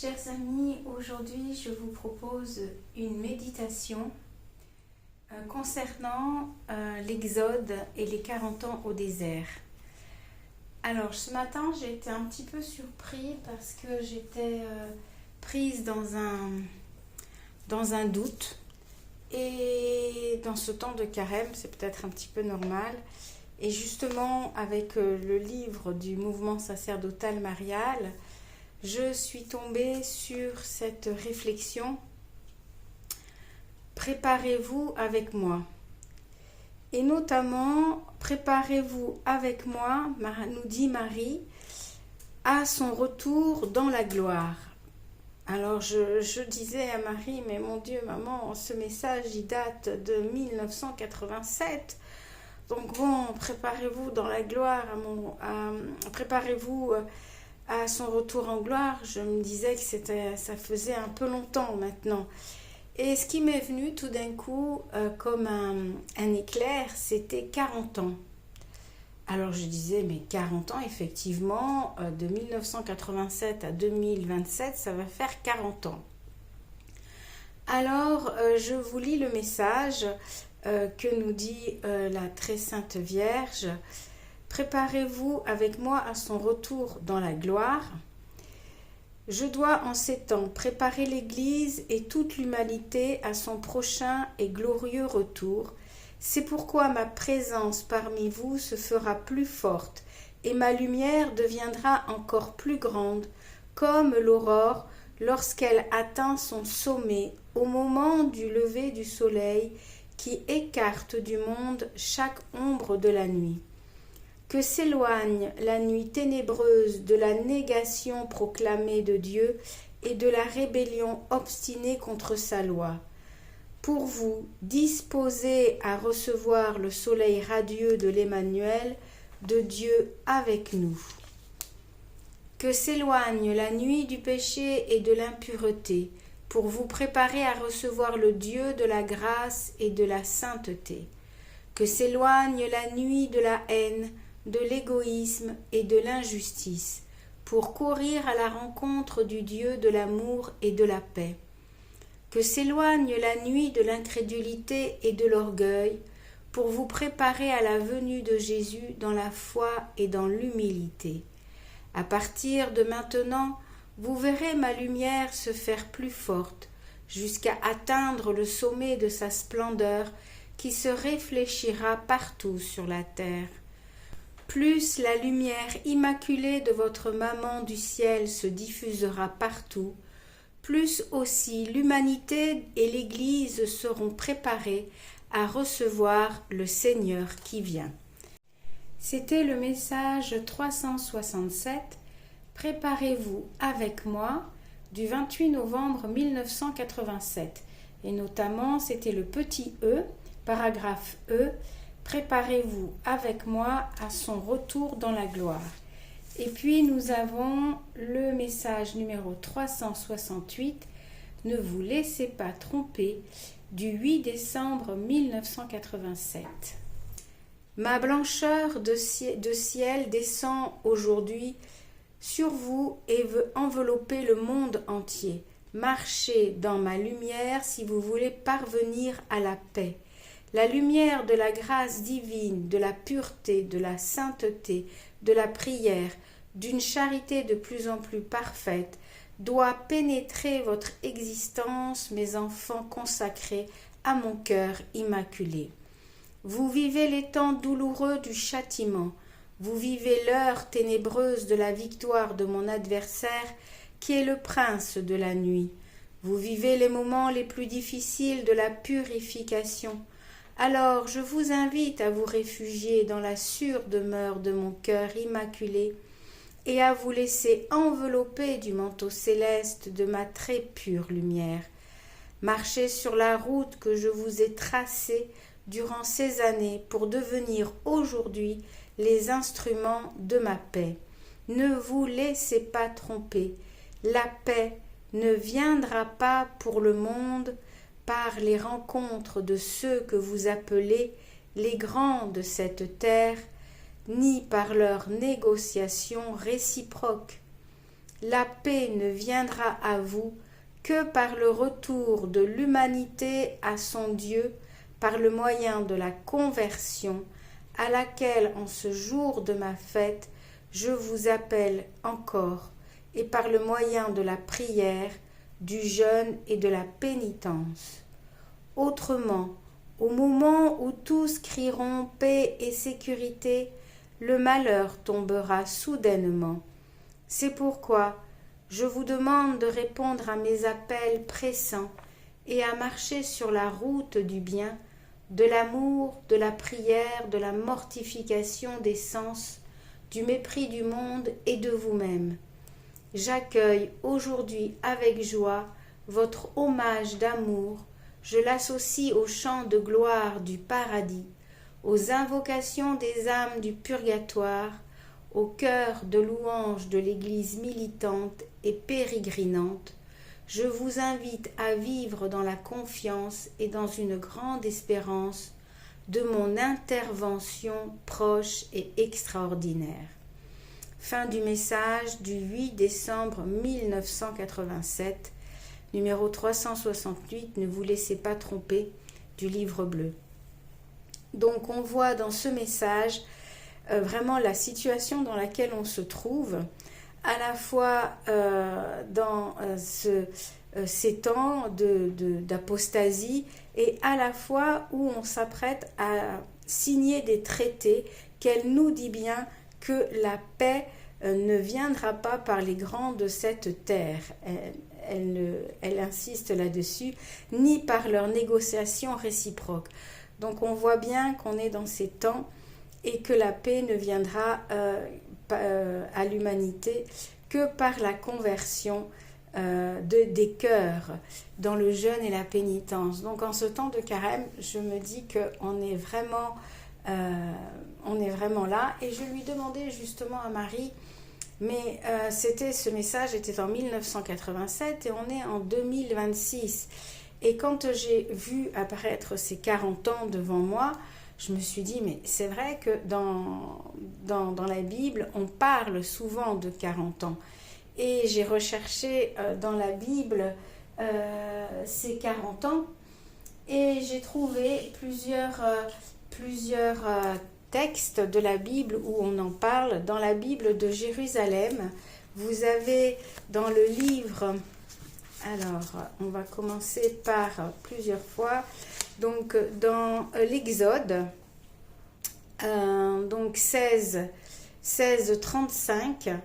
Chers amis, aujourd'hui je vous propose une méditation concernant l'Exode et les 40 ans au désert. Alors ce matin j'ai été un petit peu surpris parce que j'étais prise dans un doute, et dans ce temps de carême c'est peut-être un petit peu normal, et justement avec le livre du mouvement sacerdotal marial, je suis tombée sur cette réflexion: préparez-vous avec moi. Et notamment, préparez-vous avec moi, nous dit Marie, à son retour dans la gloire. Alors je disais à Marie, mais mon Dieu, maman, ce message il date de 1987. Donc bon, préparez-vous dans la gloire, préparez-vous à son retour en gloire. Je me disais que ça faisait un peu longtemps maintenant. Et ce qui m'est venu tout d'un coup comme un éclair, c'était 40 ans. Alors je disais, mais 40 ans, effectivement, de 1987 à 2027, ça va faire 40 ans. Alors je vous lis le message que nous dit la très sainte Vierge. Préparez-vous avec moi à son retour dans la gloire. Je dois en ces temps préparer l'Église et toute l'humanité à son prochain et glorieux retour. C'est pourquoi ma présence parmi vous se fera plus forte et ma lumière deviendra encore plus grande, comme l'aurore lorsqu'elle atteint son sommet au moment du lever du soleil qui écarte du monde chaque ombre de la nuit. Que s'éloigne la nuit ténébreuse de la négation proclamée de Dieu et de la rébellion obstinée contre sa loi. Pour vous, disposés à recevoir le soleil radieux de l'Emmanuel, de Dieu avec nous. Que s'éloigne la nuit du péché et de l'impureté, pour vous préparer à recevoir le Dieu de la grâce et de la sainteté. Que s'éloigne la nuit de la haine, de l'égoïsme et de l'injustice, pour courir à la rencontre du Dieu de l'amour et de la paix. Que s'éloigne la nuit de l'incrédulité et de l'orgueil, pour vous préparer à la venue de Jésus dans la foi et dans l'humilité. À partir de maintenant, vous verrez ma lumière se faire plus forte, jusqu'à atteindre le sommet de sa splendeur qui se réfléchira partout sur la terre. Plus la lumière immaculée de votre maman du ciel se diffusera partout, plus aussi l'humanité et l'Église seront préparées à recevoir le Seigneur qui vient. C'était le message 367, préparez-vous avec moi, du 28 novembre 1987. Et notamment, c'était le petit E, paragraphe E, préparez-vous avec moi à son retour dans la gloire. Et puis nous avons le message numéro 368, ne vous laissez pas tromper, du 8 décembre 1987. Ma blancheur de ciel descend aujourd'hui sur vous et veut envelopper le monde entier. Marchez dans ma lumière si vous voulez parvenir à la paix. La lumière de la grâce divine, de la pureté, de la sainteté, de la prière, d'une charité de plus en plus parfaite, doit pénétrer votre existence, mes enfants consacrés à mon cœur immaculé. Vous vivez les temps douloureux du châtiment, vous vivez l'heure ténébreuse de la victoire de mon adversaire, qui est le prince de la nuit. Vous vivez les moments les plus difficiles de la purification. Alors je vous invite à vous réfugier dans la sûre demeure de mon cœur immaculé et à vous laisser envelopper du manteau céleste de ma très pure lumière. Marchez sur la route que je vous ai tracée durant ces années pour devenir aujourd'hui les instruments de ma paix. Ne vous laissez pas tromper. La paix ne viendra pas pour le monde par les rencontres de ceux que vous appelez les grands de cette terre, ni par leurs négociations réciproques. La paix ne viendra à vous que par le retour de l'humanité à son Dieu, par le moyen de la conversion, à laquelle en ce jour de ma fête, je vous appelle encore, et par le moyen de la prière, du jeûne et de la pénitence. Autrement, au moment où tous crieront paix et sécurité, le malheur tombera soudainement. C'est pourquoi je vous demande de répondre à mes appels pressants et à marcher sur la route du bien, de l'amour, de la prière, de la mortification des sens, du mépris du monde et de vous-même. J'accueille aujourd'hui avec joie votre hommage d'amour, je l'associe au chant de gloire du paradis, aux invocations des âmes du purgatoire, au cœur de louange de l'Église militante et pérégrinante. Je vous invite à vivre dans la confiance et dans une grande espérance de mon intervention proche et extraordinaire. Fin du message du 8 décembre 1987, numéro 368, ne vous laissez pas tromper, du livre bleu. Donc on voit dans ce message vraiment la situation dans laquelle on se trouve, à la fois dans ces temps d'apostasie et à la fois où on s'apprête à signer des traités qu'elle nous dit bien que la paix ne viendra pas par les grands de cette terre. Elle insiste là-dessus, ni par leurs négociations réciproques. Donc on voit bien qu'on est dans ces temps et que la paix ne viendra à l'humanité que par la conversion des cœurs dans le jeûne et la pénitence. Donc en ce temps de carême, je me dis qu'on est vraiment là. Et je lui demandais justement à Marie, mais ce message était en 1987 et on est en 2026. Et quand j'ai vu apparaître ces 40 ans devant moi, je me suis dit, mais c'est vrai que dans la Bible, on parle souvent de 40 ans. Et j'ai recherché dans la Bible ces 40 ans et j'ai trouvé plusieurs textes de la Bible où on en parle. Dans la Bible de Jérusalem, vous avez dans le livre, alors on va commencer par plusieurs fois, donc dans l'Exode, donc 16:35,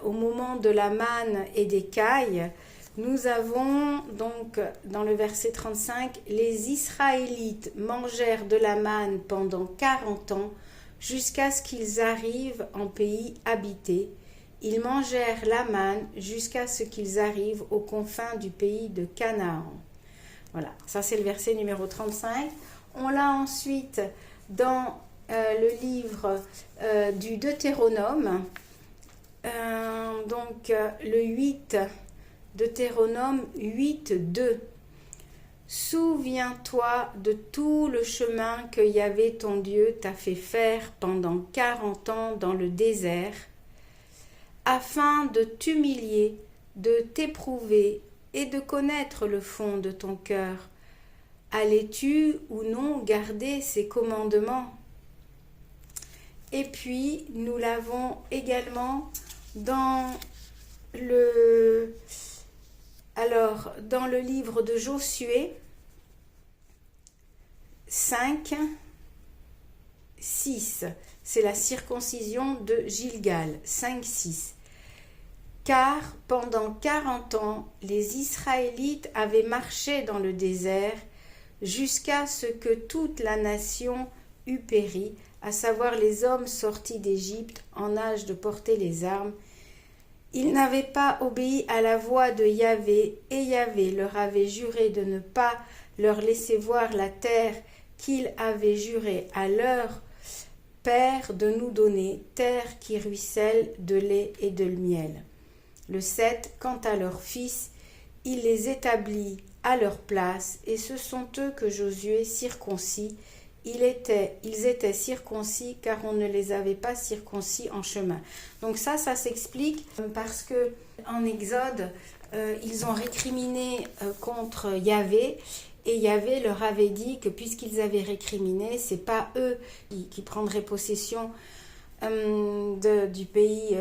au moment de la manne et des cailles, nous avons donc dans le verset 35, les Israélites mangèrent de la manne pendant 40 ans jusqu'à ce qu'ils arrivent en pays habité. Ils mangèrent la manne jusqu'à ce qu'ils arrivent aux confins du pays de Canaan. Voilà, ça c'est le verset numéro 35. On l'a ensuite dans le livre du Deutéronome, donc le 8, Deutéronome 8:2. Souviens-toi de tout le chemin que Yahvé ton Dieu t'a fait faire pendant 40 ans dans le désert, afin de t'humilier, de t'éprouver et de connaître le fond de ton cœur. Allais-tu ou non garder ses commandements? Et puis, nous l'avons également dans le livre de Josué 5:6. C'est la circoncision de Gilgal, 5:6. Car pendant 40 ans, les Israélites avaient marché dans le désert jusqu'à ce que toute la nation eût péri, à savoir les hommes sortis d'Égypte en âge de porter les armes. Ils n'avaient pas obéi à la voix de Yahvé, et Yahvé leur avait juré de ne pas leur laisser voir la terre qu'il avait juré à leur père de nous donner, terre qui ruisselle de lait et de miel. Le 7, quant à leurs fils, il les établit à leur place, et ce sont eux que Josué circoncit. ils étaient circoncis car on ne les avait pas circoncis en chemin. Donc ça s'explique parce que en Exode, ils ont récriminé contre Yahvé et Yahvé leur avait dit que puisqu'ils avaient récriminé, c'est pas eux qui prendraient possession du pays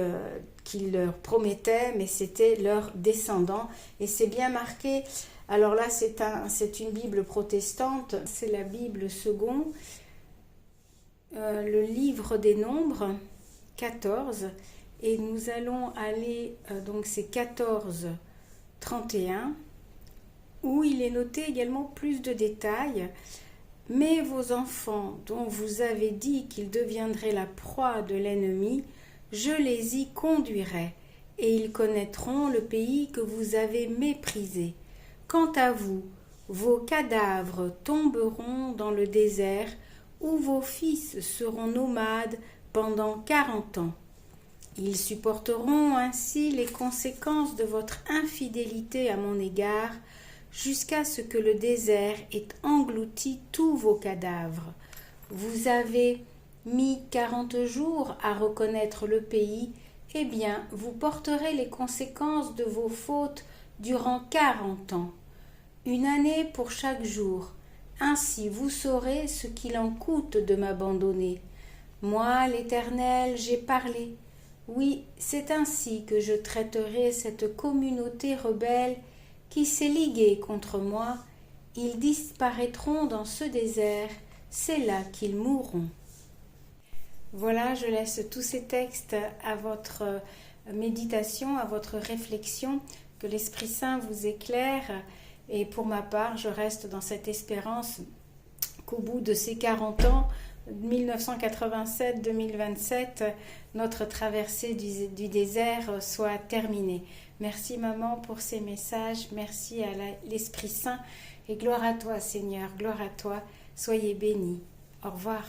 qu'il leur promettait, mais c'était leurs descendants. Et c'est bien marqué. Alors là, c'est une Bible protestante, c'est la Bible seconde, le livre des Nombres, 14, et nous allons aller, donc c'est 14, 31, où il est noté également plus de détails. Mais vos enfants, dont vous avez dit qu'ils deviendraient la proie de l'ennemi, je les y conduirai, et ils connaîtront le pays que vous avez méprisé. Quant à vous, vos cadavres tomberont dans le désert, où vos fils seront nomades pendant 40 ans. Ils supporteront ainsi les conséquences de votre infidélité à mon égard, jusqu'à ce que le désert ait englouti tous vos cadavres. Vous avez mis 40 jours à reconnaître le pays, eh bien, vous porterez les conséquences de vos fautes durant 40 ans, une année pour chaque jour. Ainsi vous saurez ce qu'il en coûte de m'abandonner. Moi, l'Éternel, j'ai parlé. Oui, c'est ainsi que je traiterai cette communauté rebelle qui s'est liguée contre moi. Ils disparaîtront dans ce désert, c'est là qu'ils mourront. Voilà, je laisse tous ces textes à votre méditation, à votre réflexion, que l'Esprit Saint vous éclaire. Et pour ma part, je reste dans cette espérance qu'au bout de ces 40 ans, 1987-2027, notre traversée du désert soit terminée. Merci maman pour ces messages, merci à l'Esprit Saint et gloire à toi Seigneur, gloire à toi, soyez bénis. Au revoir.